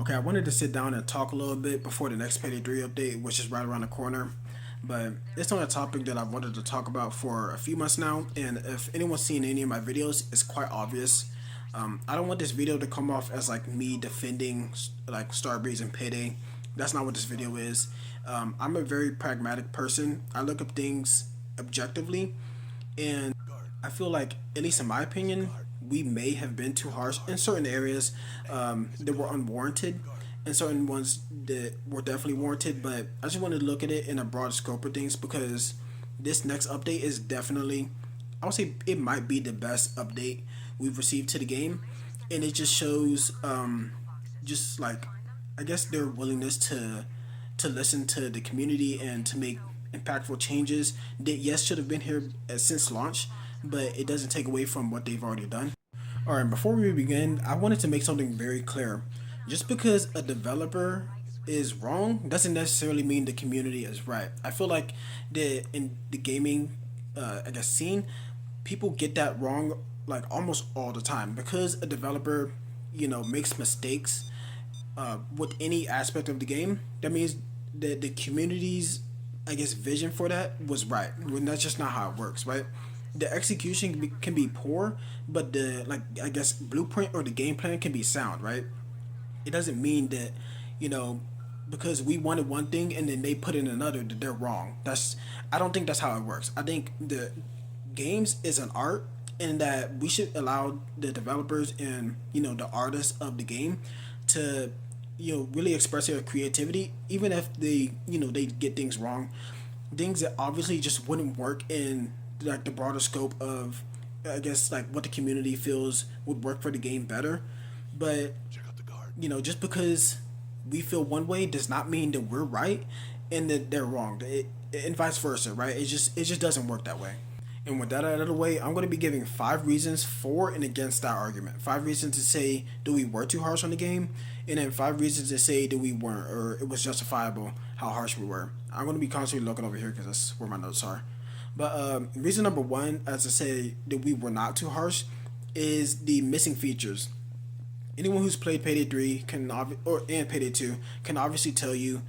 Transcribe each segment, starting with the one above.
Okay, I wanted to sit down and talk a little bit before the next Payday 3 update, which is right around the corner. But it's on a topic that I've wanted to talk about for a few months now, and if anyone's seen any of my videos, it's quite obvious. I don't want this video to come off as like me defending like Starbreeze and Payday. That's not what this video is. I'm a very pragmatic person. I look up things objectively, and I feel like, at least in my opinion, we may have been too harsh in certain areas that were unwarranted, and certain ones that were definitely warranted. But I just wanted to look at it in a broad scope of things because this next update is definitely, I would say, it might be the best update we've received to the game, and it just shows, just like, I guess their willingness to listen to the community and to make impactful changes that yes should have been here since launch, but it doesn't take away from what they've already done. All right, before we begin, I wanted to make something very clear. Just because a developer is wrong doesn't necessarily mean the community is right. I feel like in the gaming, I guess, scene, people get that wrong like almost all the time because a developer, makes mistakes with any aspect of the game. That means that the community's, I guess, vision for that was right. When that's just not how it works, right? The execution can be poor, but the, like, I guess, blueprint or the game plan can be sound, right? It doesn't mean that, you know because we wanted one thing and then they put in another, that they're wrong. I don't think that's how it works. I think the games is an art, and that we should allow the developers and the artists of the game to really express their creativity, even if they get things wrong, things that obviously just wouldn't work in like the broader scope of, I guess, like what the community feels would work for the game better. But just because we feel one way does not mean that we're right and that they're wrong. And vice versa, right? It just doesn't work that way. And with that out of the way, I'm going to be giving 5 reasons for and against that argument. 5 reasons to say that we were too harsh on the game, and then 5 reasons to say that we weren't, or it was justifiable how harsh we were. I'm going to be constantly looking over here because that's where my notes are. But reason number one, as I say, that we were not too harsh, is the missing features. Anyone who's played Payday 3 and Payday 2 can obviously tell you,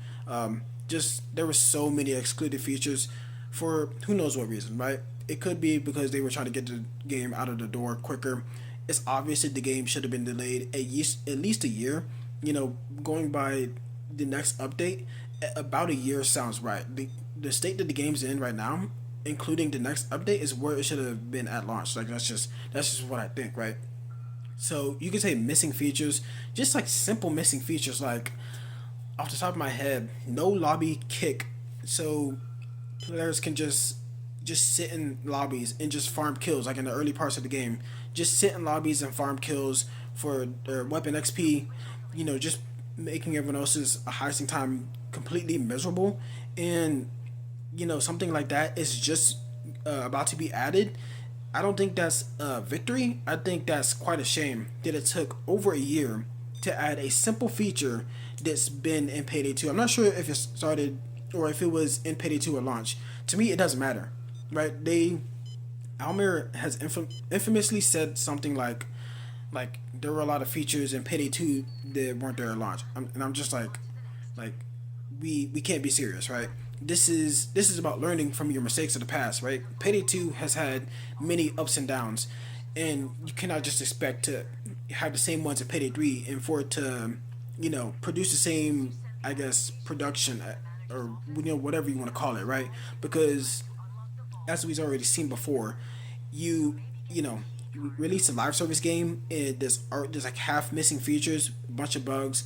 just there were so many excluded features for who knows what reason, right? It could be because they were trying to get the game out of the door quicker. It's obvious that the game should have been delayed at least a year. Going by the next update, about a year sounds right. The state that the game's in right now, including the next update, is where it should have been at launch. Like that's just what I think, right? So you can say missing features, just like simple missing features, like off the top of my head, no lobby kick, so players can just sit in lobbies and just farm kills, like in the early parts of the game. Just sit in lobbies and farm kills for their weapon XP, just making everyone else's heisting time completely miserable. And, something like that is just about to be added. I don't think that's a victory. I think that's quite a shame that it took over a year to add a simple feature that's been in Payday 2. I'm not sure if it started or if it was in Payday 2 at launch. To me, it doesn't matter, right? Almir has infamously said something like there were a lot of features in Payday 2 that weren't there at launch. And I'm just like we can't be serious, right? This is about learning from your mistakes of the past, right? Payday 2 has had many ups and downs, and you cannot just expect to have the same ones at Payday 3 and for it to produce the same, I guess, production, or whatever you want to call it, right? Because as we've already seen before, you release a live service game and there's like half missing features, a bunch of bugs,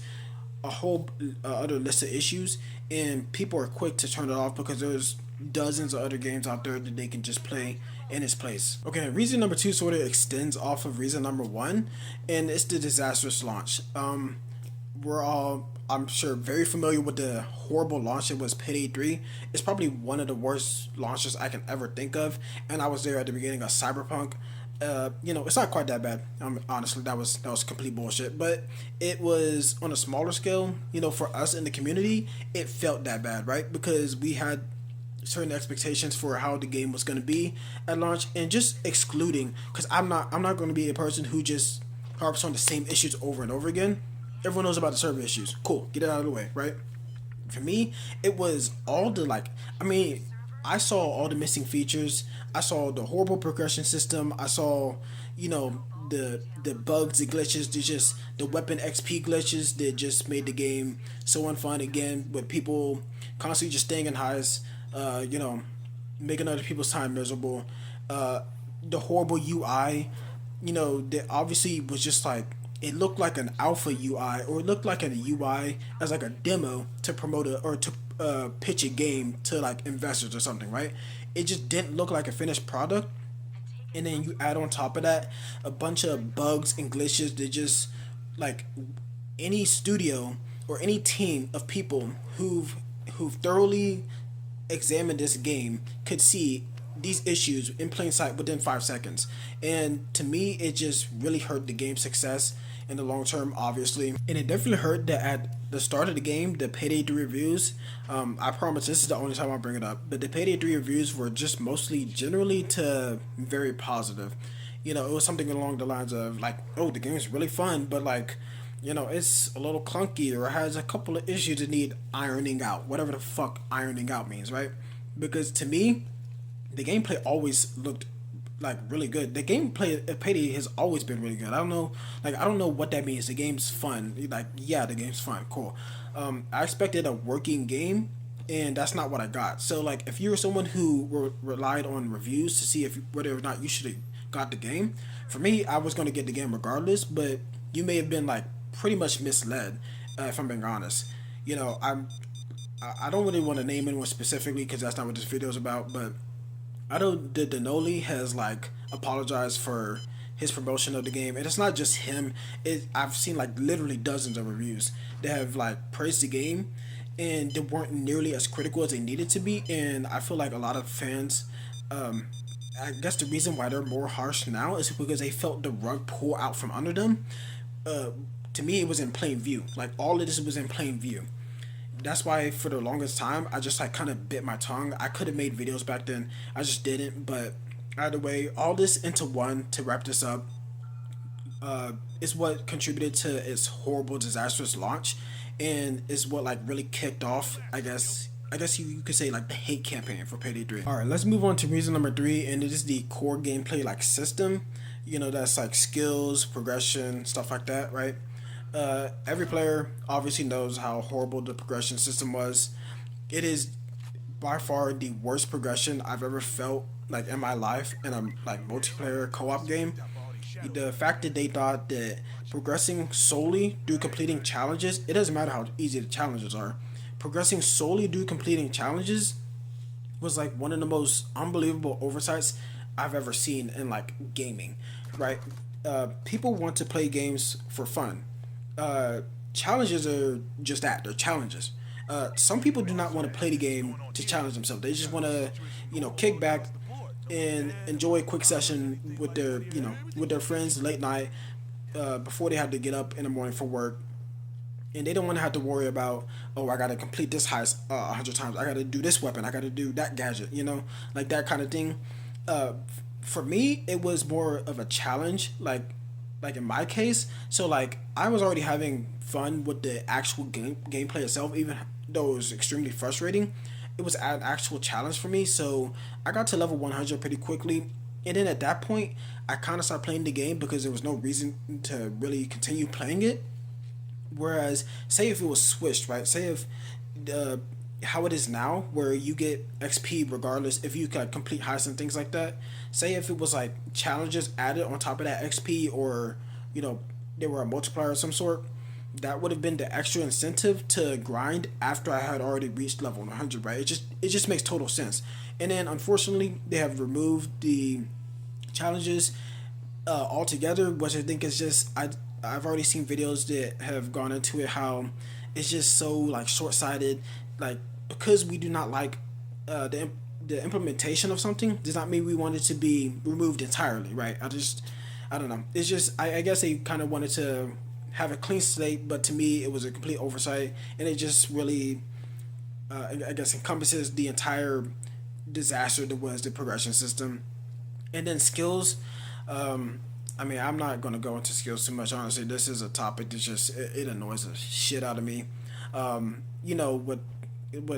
a whole other list of issues, and people are quick to turn it off because there's dozens of other games out there that they can just play in its place. Okay, reason number two sort of extends off of reason number one, and it's the disastrous launch. We're all, I'm sure, very familiar with the horrible launch that was Payday 3. It's probably one of the worst launches I can ever think of, and I was there at the beginning of Cyberpunk. It's not quite that bad. Honestly, that was complete bullshit. But it was on a smaller scale. For us in the community, it felt that bad, right? Because we had certain expectations for how the game was going to be at launch, and just excluding, because I'm not going to be a person who just harps on the same issues over and over again. Everyone knows about the server issues. Cool, get it out of the way, right? For me, it was all the like. I mean, I saw all the missing features. I saw the horrible progression system. I saw, the bugs, the glitches, the weapon XP glitches that just made the game so unfun again. With people constantly just staying in highs, making other people's time miserable. The horrible UI, that obviously was just like it looked like an alpha UI, or it looked like a UI as like a demo to promote a or to pitch a game to like investors or something, right? It just didn't look like a finished product. And then you add on top of that a bunch of bugs and glitches that just like any studio or any team of people who've thoroughly examined this game could see these issues in plain sight within 5 seconds. And to me, it just really hurt the game's success in the long term, obviously. And it definitely hurt that at the start of the game, the Payday 3 reviews, I promise this is the only time I bring it up, but the Payday 3 reviews were just mostly generally to very positive. It was something along the lines of like, oh, the game is really fun, but like, it's a little clunky or has a couple of issues that need ironing out, whatever the fuck ironing out means, right? Because to me, the gameplay always looked like really good. The gameplay of Payday has always been really good. I don't know what that means. The game's fun. Like, yeah, the game's fun. Cool. I expected a working game, and that's not what I got. So, like, if you were someone who relied on reviews to see if whether or not you should have got the game, for me, I was going to get the game regardless. But you may have been like pretty much misled, if I'm being honest. I don't really want to name anyone specifically because that's not what this video is about, but I know that Denoli has like apologized for his promotion of the game, and it's not just him. I've seen like literally dozens of reviews that have like praised the game, and they weren't nearly as critical as they needed to be. And I feel like a lot of fans, I guess the reason why they're more harsh now is because they felt the rug pull out from under them. Uh, to me, it was in plain view. Like all of this was in plain view. That's why for the longest time I just like kind of bit my tongue. I could have made videos back then. I just didn't. But either way, all this into one to wrap this up is what contributed to its horrible, disastrous launch, and is what like really kicked off. I guess you could say like the hate campaign for Payday 3. All right, let's move on to reason number 3, and it is the core gameplay like system. That's like skills, progression, stuff like that, right? Every player obviously knows how horrible the progression system was. It is by far the worst progression I've ever felt like in my life in a like multiplayer co-op game. The fact that they thought that progressing solely through completing challenges, it doesn't matter how easy the challenges are. Progressing solely through completing challenges was like one of the most unbelievable oversights I've ever seen in like gaming, right? People want to play games for fun. Challenges are just that, they're challenges. Some people do not want to play the game to challenge themselves. They just want to, kick back and enjoy a quick session with their friends late night, before they have to get up in the morning for work, and they don't want to have to worry about, oh, I gotta complete this heist 100 times. I gotta do this weapon. I gotta do that gadget. Like that kind of thing. Uh, for me, it was more of a challenge. Like in my case, so like I was already having fun with the actual gameplay itself, even though it was extremely frustrating. It was an actual challenge for me, so I got to level 100 pretty quickly. And then at that point, I kind of started playing the game because there was no reason to really continue playing it. Whereas, say if it was switched, right? Say if the how it is now, where you get XP regardless if you can complete heists and things like that. Say if it was like challenges added on top of that XP, or they were a multiplier of some sort, that would have been the extra incentive to grind after I had already reached level 100, right? It just makes total sense. And then unfortunately, they have removed the challenges altogether, which I think is just I've already seen videos that have gone into it how it's just so like short sighted, like because we do not like the implementation of something does not mean we want it to be removed entirely, right? I don't know. It's just I guess they kind of wanted to have a clean slate, but to me it was a complete oversight, and it just really I guess encompasses the entire disaster that was the progression system. And then skills. I mean, I'm not gonna go into skills too much. Honestly, this is a topic that just it annoys the shit out of me. You know, with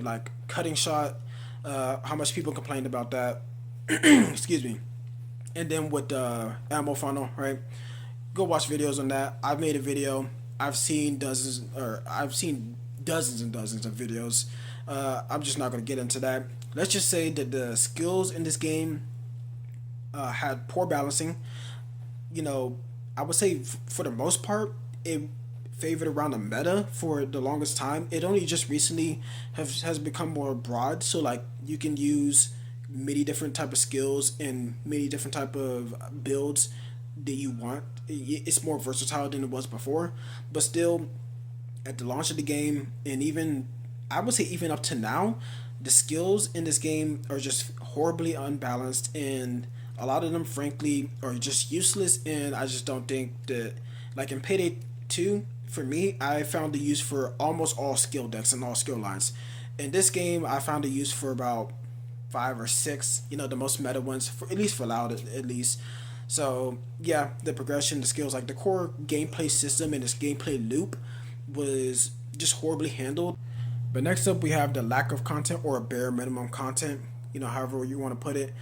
like cutting shot, how much people complained about that. Excuse me. And then with the ammo funnel, right? Go watch videos on that. I've made a video. I've seen dozens and dozens of videos. I'm just not gonna get into that. Let's just say that the skills in this game had poor balancing. You know, I would say for the most part, it favored around the meta for the longest time. It only just recently has become more broad. So like you can use many different type of skills and many different type of builds that you want. It's more versatile than it was before, but still, at the launch of the game, and even I would say even up to now, the skills in this game are just horribly unbalanced, and a lot of them, frankly, are just useless. And I just don't think that, like in Payday 2, for me, I found the use for almost all skill decks and all skill lines. In this game, I found a use for about five or six, you know, the most meta ones, for at least for loud at least. So yeah, the progression, the skills, like the core gameplay system and this gameplay loop was just horribly handled. But next up, we have the lack of content or bare minimum content, you know, however you want to put it.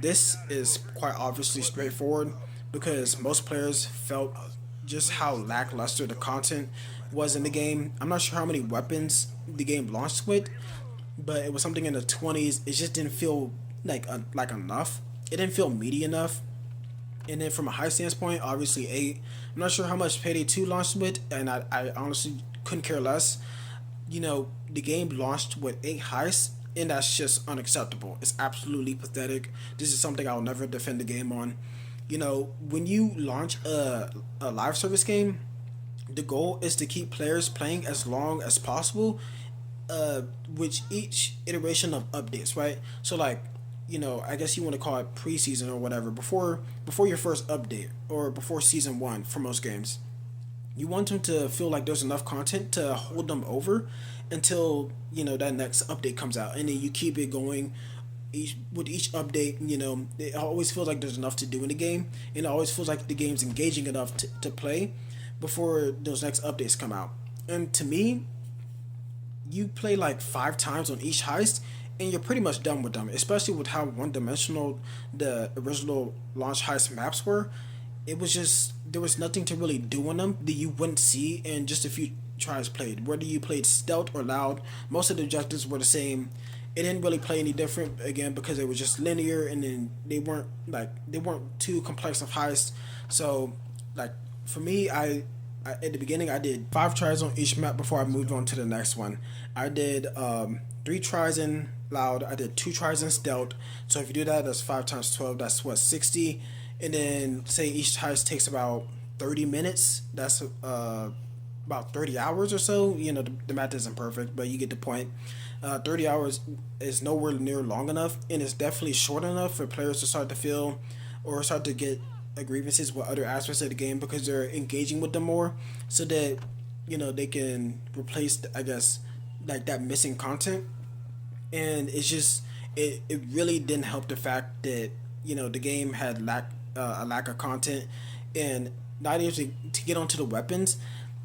This is quite obviously straightforward because most players felt just how lackluster the content was in the game. I'm not sure how many weapons the game launched with, but it was something in the 20s. It just didn't feel like enough. It didn't feel meaty enough. And then from a high standpoint, obviously 8. I'm not sure how much Payday 2 launched with, and I honestly couldn't care less. You know, the game launched with 8 heists, and that's just unacceptable. It's absolutely pathetic. This is something I'll never defend the game on. You know, when you launch a live service game, the goal is to keep players playing as long as possible, which each iteration of updates, right? So like, you know, I guess you want to call it preseason or whatever, before your first update or before season one for most games. You want them to feel like there's enough content to hold them over until, you know, that next update comes out, and then you keep it going. With each update, you know, it always feels like there's enough to do in the game, and it always feels like the game's engaging enough to play before those next updates come out. And to me, you play like 5 times on each heist, and you're pretty much done with them, especially with how one dimensional the original launch heist maps were. It was just, there was nothing to really do on them that you wouldn't see in just a few tries played. Whether you played stealth or loud, most of the objectives were the same. It didn't really play any different, again, because it was just linear, and then they weren't too complex of heists. So like for me, I at the beginning I did 5 tries on each map before I moved on to the next one. I did 3 tries in loud. I did 2 tries in stealth. So if you do that, that's 5 times 12. That's what, 60. And then say each heist takes about 30 minutes. That's about 30 hours or so. You know, the math isn't perfect, but you get the point. 30 hours is nowhere near long enough, and it's definitely short enough for players to start to feel or start to get grievances with other aspects of the game because they're engaging with them more, so that, you know, they can replace, I guess, like that missing content. And it's just, it really didn't help the fact that, you know, the game had a lack of content. And not even to get onto the weapons,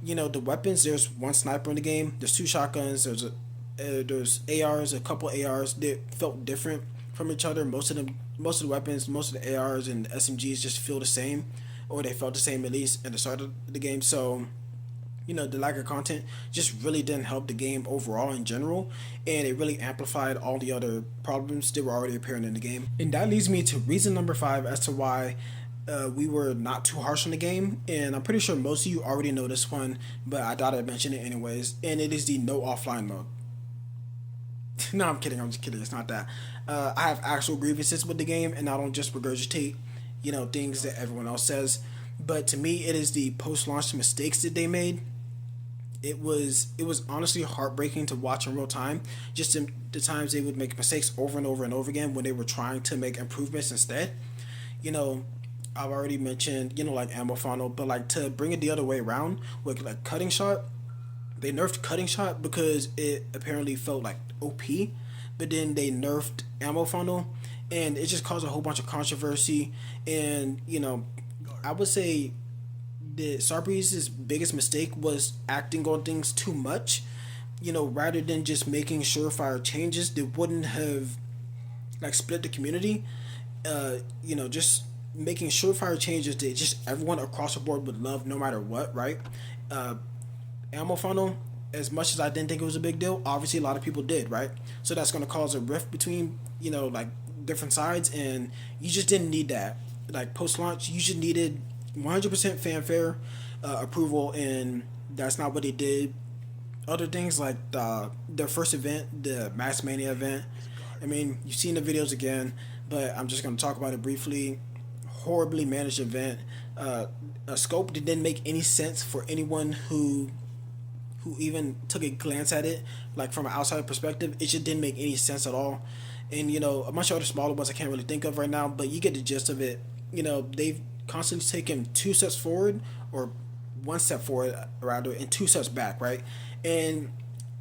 you know, the weapons, there's one sniper in the game, there's 2 shotguns, there's ARs, a couple ARs that felt different from each other. Most of the weapons, most of the ARs and SMGs just feel the same, or they felt the same at least at the start of the game. So, you know, the lack of content just really didn't help the game overall in general, and it really amplified all the other problems that were already apparent in the game. And that leads me to reason number 5 as to why we were not too harsh on the game. And I'm pretty sure most of you already know this one, but I thought I'd mention it anyways. And it is the no offline mode. No, I'm kidding. I'm just kidding. It's not that. I have actual grievances with the game, and I don't just regurgitate, you know, things that everyone else says. But to me, it is the post-launch mistakes that they made. It was honestly heartbreaking to watch in real time. Just the times they would make mistakes over and over and over again when they were trying to make improvements instead. You know, I've already mentioned, you know, like ammo funnel, but like to bring it the other way around with like cutting shot, they nerfed cutting shot because it apparently felt like OP, but then they nerfed ammo funnel, and it just caused a whole bunch of controversy. And, you know, I would say the Starbreeze's biggest mistake was acting on things too much. Rather than just making surefire changes that wouldn't have like split the community. Just making surefire changes that just everyone across the board would love no matter what, right? Uh, Ammo funnel, as much as I didn't think it was a big deal, obviously a lot of people did, right? So that's going to cause a rift between, like different sides, and you just didn't need that. Like post launch, you just needed 100% fanfare, approval, and that's not what they did. Other things like the first event, the Mass Mania event. I mean, you've seen the videos again, but I'm just going to talk about it briefly. Horribly managed event. A scope that didn't make any sense for anyone who even took a glance at it, like from an outside perspective. It just didn't make any sense at all. And a bunch of other smaller ones I can't really think of right now, but you get the gist of it. They've constantly taken 2 steps forward, or 1 step forward rather, and 2 steps back, right? And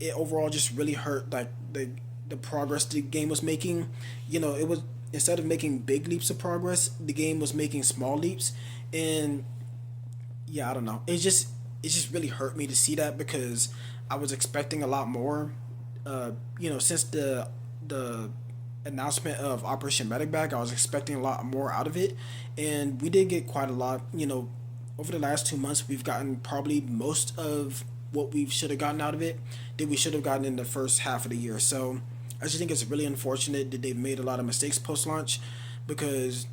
it overall just really hurt like the progress the game was making. It was, instead of making big leaps of progress, the game was making small leaps, and yeah, I don't know. It just really hurt me to see that, because I was expecting a lot more. Since the announcement of Operation Medic Bag, I was expecting a lot more out of it, and we did get quite a lot. Over the last 2 months, we've gotten probably most of what we should have gotten out of it that we should have gotten in the first half of the year. So I just think it's really unfortunate that they've made a lot of mistakes post launch, because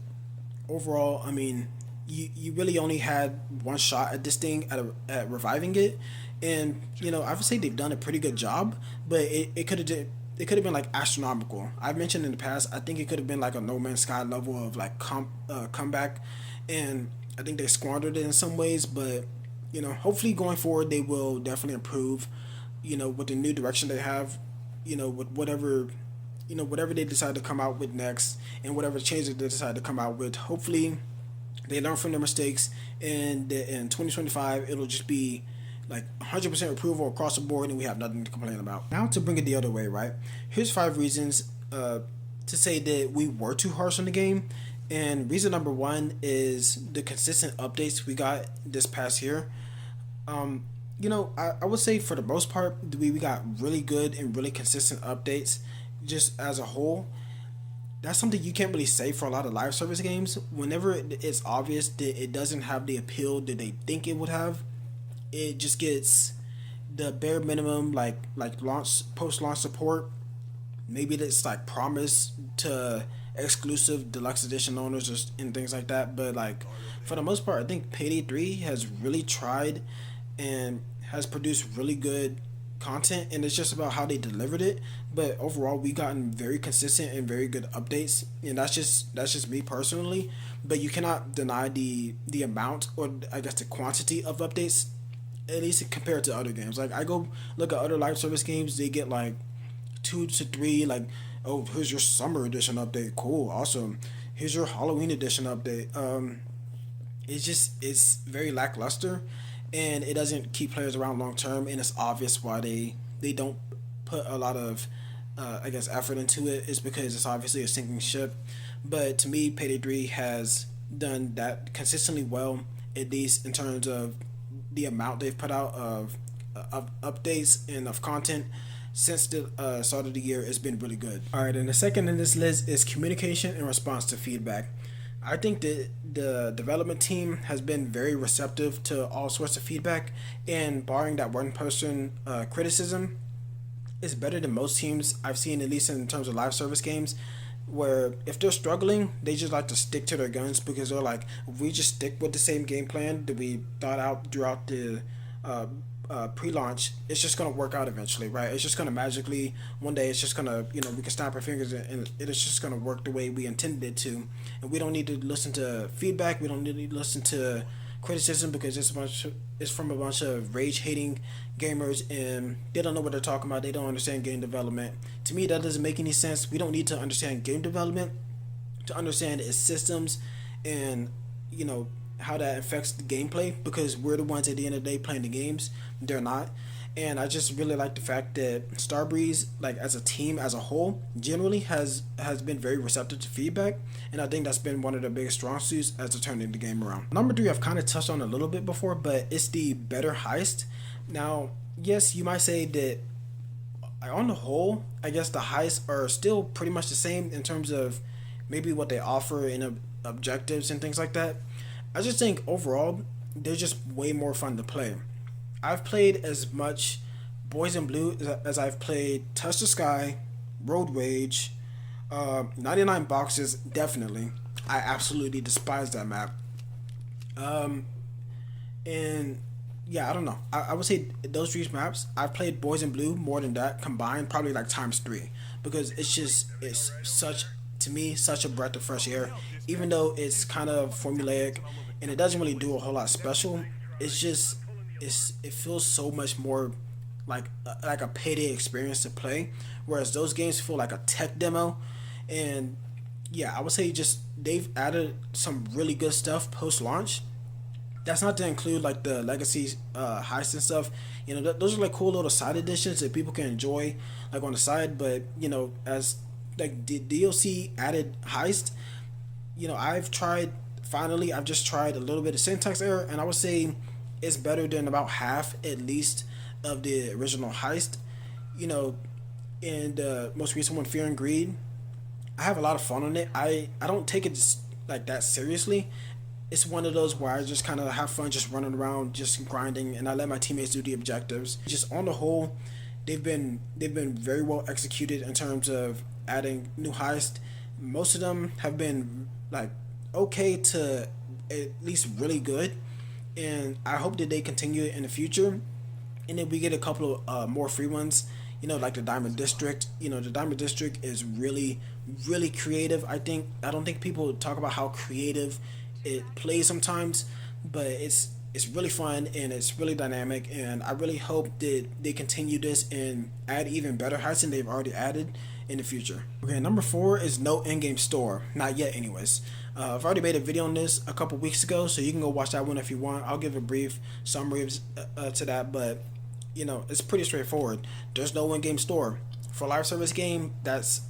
overall, I mean, you really only had one shot at this thing at reviving it, and I would say they've done a pretty good job, but it could have been like astronomical. I've mentioned in the past, I think it could have been like a No Man's Sky level of like comeback, and I think they squandered it in some ways, but hopefully going forward they will definitely improve. With the new direction they have, with whatever they decide to come out with next, and whatever changes they decide to come out with. Hopefully, they learn from their mistakes, and in 2025 it'll just be like 100% approval across the board, and we have nothing to complain about. Now to bring it the other way, right? Here's 5 reasons to say that we were too harsh on the game. And reason number one is the consistent updates we got this past year. I would say for the most part, we got really good and really consistent updates just as a whole. That's something you can't really say for a lot of live service games. Whenever it's obvious that it doesn't have the appeal that they think it would have, it just gets the bare minimum, like launch post launch support. Maybe that's like promise to exclusive deluxe edition owners and things like that. But like for the most part, I think Payday 3 has really tried and has produced really good content, and it's just about how they delivered it. But overall, we gotten very consistent and very good updates, and that's just me personally. But you cannot deny the amount, or I guess the quantity of updates, at least compared to other games. Like I go look at other live service games, they get like 2 to 3, like, oh, here's your summer edition update, cool, awesome, here's your Halloween edition update. It's very lackluster, and it doesn't keep players around long term, and it's obvious why they don't put a lot of I guess effort into it. Is because it's obviously a sinking ship. But to me, Payday 3 has done that consistently well, at least in terms of the amount they've put out of updates and of content since the start of the year. Has been really good. All right, and the second in this list is communication and response to feedback. I think that the development team has been very receptive to all sorts of feedback, and barring that one person criticism, is better than most teams I've seen, at least in terms of live service games, where if they're struggling, they just like to stick to their guns, because they're like, if we just stick with the same game plan that we thought out throughout the pre-launch, it's just gonna work out eventually, right? It's just gonna magically one day, it's just gonna, we can snap our fingers and it is just gonna work the way we intended it to, and we don't need to listen to feedback. We don't need to listen to criticism, because it's from a bunch of rage hating gamers, and they don't know what they're talking about. They don't understand game development. To me, that doesn't make any sense. We don't need to understand game development to understand its systems, and you know how that affects the gameplay, because we're the ones at the end of the day playing the games. They're not. And I just really like the fact that Starbreeze, like as a team as a whole, generally has been very receptive to feedback, and I think that's been one of the biggest strong suits as to turning the game around. Number three, I've kind of touched on a little bit before, but it's the better heist. Now, yes, you might say that on the whole, I guess the heists are still pretty much the same in terms of maybe what they offer in objectives and things like that. I just think overall they're just way more fun to play. I've played as much Boys in Blue as I've played Touch the Sky, Road Rage, 99 Boxes. Definitely, I absolutely despise that map. Um, and yeah, I don't know. I would say those three maps. I've played Boys in Blue more than that combined, probably like times three, because it's such to me such a breath of fresh air. Even though it's kind of formulaic and it doesn't really do a whole lot special, it's just it feels so much more like a payday experience to play, whereas those games feel like a tech demo. And yeah, I would say just they've added some really good stuff post launch. That's not to include like the legacy heist and stuff. You know, those are like cool little side additions that people can enjoy like on the side. But you know, as like the DLC added heist, you know, I've just tried a little bit of syntax error, and I would say it's better than about half at least of the original heist. You know, in the most recent one, Fear and Greed, I have a lot of fun on it. I don't take it just like that seriously. It's one of those where I just kind of have fun just running around, just grinding, and I let my teammates do the objectives. Just on the whole, they've been very well executed in terms of adding new heist. Most of them have been like okay to at least really good, and I hope that they continue it in the future. And then we get a couple of more free ones. You know, like the Diamond District. You know, the Diamond District is really creative. I don't think people talk about how creative it plays sometimes, but it's really fun and it's really dynamic. And I really hope that they continue this and add even better heists than they've already added in the future. Okay, number four is no in-game store. Not yet, anyways. I've already made a video on this a couple weeks ago, so you can go watch that one if you want. I'll give a brief summary to that, but you know, it's pretty straightforward. There's no in-game store for a live service game. That's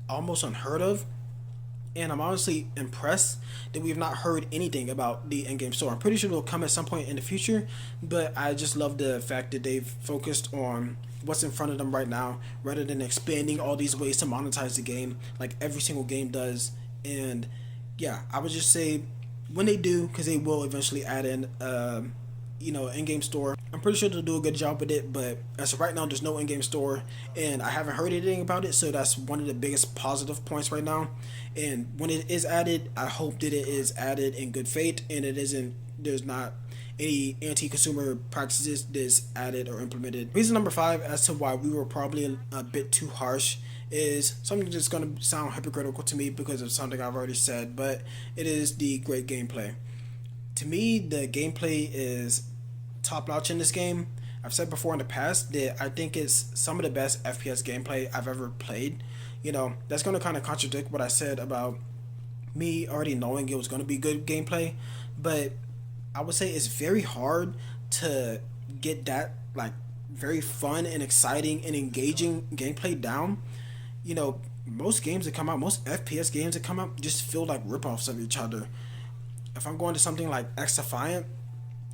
almost unheard of, and I'm honestly impressed that we've not heard anything about the in-game store. I'm pretty sure it'll come at some point in the future, but I just love the fact that they've focused on what's in front of them right now rather than expanding all these ways to monetize the game like every single game does. And yeah, I would just say when they do, because they will eventually add in you know, in-game store, I'm pretty sure they'll do a good job with it. But as of right now, there's no in-game store, and I haven't heard anything about it, so that's one of the biggest positive points right now. And when it is added, I hope that it is added in good faith and there's not any anti-consumer practices that's added or implemented. Reason number five as to why we were probably a bit too harsh is something that's going to sound hypocritical to me because of something I've already said, but it is the great gameplay. To me, the gameplay is top notch in this game. I've said before in the past that I think it's some of the best FPS gameplay I've ever played. You know, that's going to kind of contradict what I said about me already knowing it was going to be good gameplay, but I would say it's very hard to get that like very fun and exciting and engaging gameplay down. You know, most games that come out, most FPS games that come out just feel like ripoffs of each other. If I'm going to something like X Defiant,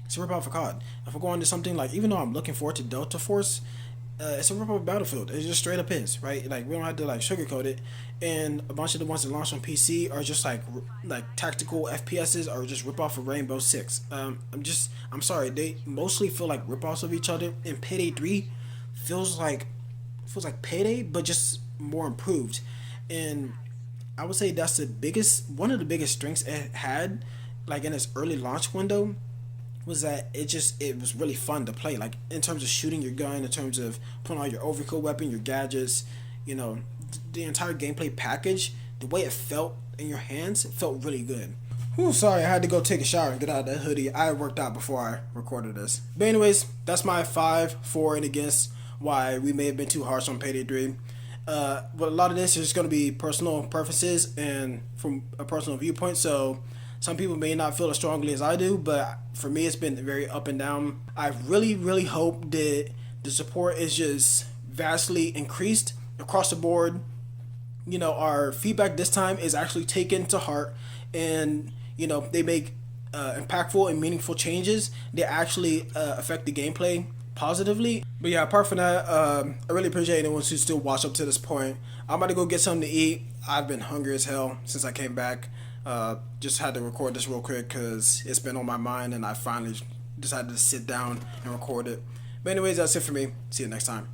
it's a ripoff of COD. If I'm going to something like, even though I'm looking forward to Delta Force, it's a ripoff of Battlefield. It just straight up is, right? Like, we don't have to like sugarcoat it. And a bunch of the ones that launched on PC are just like tactical FPSs or just ripoff of Rainbow Six. I'm sorry, they mostly feel like ripoffs of each other. And Payday 3 feels like Payday, but just more improved. And I would say that's one of the biggest strengths it had, like in its early launch window, was that it was really fun to play. Like in terms of shooting your gun, in terms of putting on your overkill weapon, your gadgets, you know, the entire gameplay package, the way it felt in your hands, it felt really good. Whew, sorry, I had to go take a shower and get out of that hoodie. I worked out before I recorded this. But anyways, that's my 5 for and against why we may have been too harsh on Payday 3. But a lot of this is just going to be personal preferences and from a personal viewpoint, so some people may not feel as strongly as I do, but for me it's been very up and down. I really hope that The support is just vastly increased across the board. Our feedback this time is actually taken to heart, and they make impactful and meaningful changes that actually affect the gameplay positively. But yeah, apart from that, I really appreciate anyone who still watched up to this point. I'm about to go get something to eat. I've been hungry as hell since I came back. Just had to record this real quick because it's been on my mind, and I finally decided to sit down and record it. But anyways, that's it for me. See you next time.